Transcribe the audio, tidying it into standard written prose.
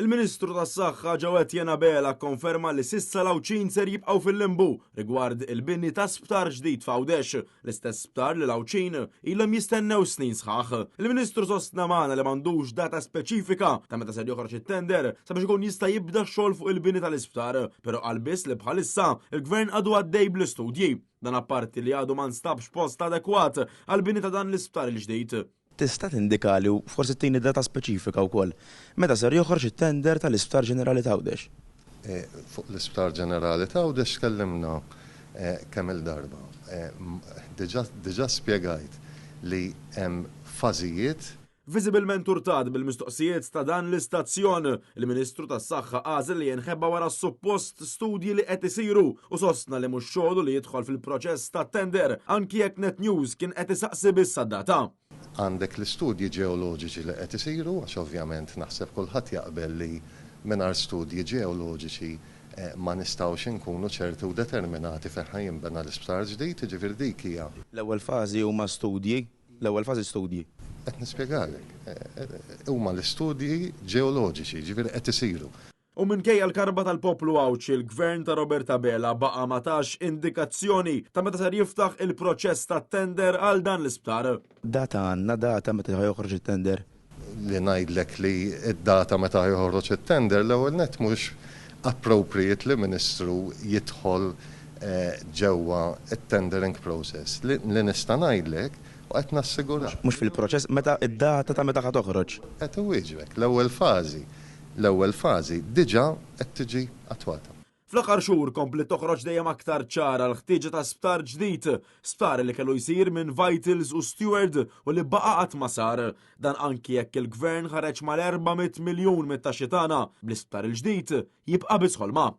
Il-Ministru tas-Saħħa Ġewett Bela konferma li sissa l-Awċin ser jibqgħu fil-limbu rigward il-bini ta' sptar ġdid f'Għawdex, l-istess sptar li l-Awċin ilhom jistennew snin sħaħ. Il-Ministru sostna magħna li m'għandux data speċifika ta' meta ser joħroġ it-tender sabiex ikun jista' jibda x-xogħol fuq il-bini tal-isptar, però qal biss li bħalissa il-Gvern għadu għaddej bl-istudji. Dan apparti li għadu ma nstabx post adekwat għal-bini ta' dan l-isptar il-ġdid. Tista' tindikali u forsi tini data speċifika wkoll. Meta ser joħroġ it-tender tal-Isptar Ġenerali ta' Għawdex? Fuq l-Isptar Ġenerali ta' Għawdex tkellimna kemm il-darba. Diġà spjegajt li hemm fażijiet. Viżibilment urtat bil-mistoqsijiet ta' dan l-istazzjon, il-Ministru tas-Saħħa għażel li jinħebba wara suppost studji li qed isiru u sostna li mhux xogħlu li jidħol fil-proċess ta' tender anki jekk Net News kien qed isaqsi biss data. Għandek l-istudji ġeoloġiċi li qed isiru, għax ovvjament naħseb kulħadd jaqbel li mingħajr studji ġeoloġiċi ma nistgħux inkunu ċerti u determinati fejn jinbena l-isptar ġdid, jiġifieri dik hija. L-ewwel fażi huma studji, l-ewwel fażi studji. Qed nispjegalek. Huma l-istudji ġeoloġiċi, jiġifieri qed isiru. U minkejja l-karba tal-poplu Għawċ il-Gvern ta' Roberta Bela baqa' ma tax indikazzjoni ta' meta ser jiftaħ il-proċess ta' tender għal dan l-isptar. Data għandna data meta joħroġ it-tender. Li ngħidlek li d-data meta joħroġ it-tender l-ewwel nett mhux appropriate li Ministru jidħol ġewwa it-tendering process. Li nista' ngħidlek u qed nassigura. Mhux fil-proċess meta id-data ta' meta ħad toħroġ. Qed iwieġbek l-ewwel fażi diġà qed tiġi attwata. Fl-aħħar xhur kompli toħroġ dejjem aktar ċara l-ħtieġa ta' sptar ġdid, sptar li kellu jsir minn Vitals u Steward u li baqa' qatt ma sar. Dan anki jekk il-Gvern ħareġ mal-400 miljun mit-taxxi tagħna bl-isptar il-ġdid jibqa' biss ħolma.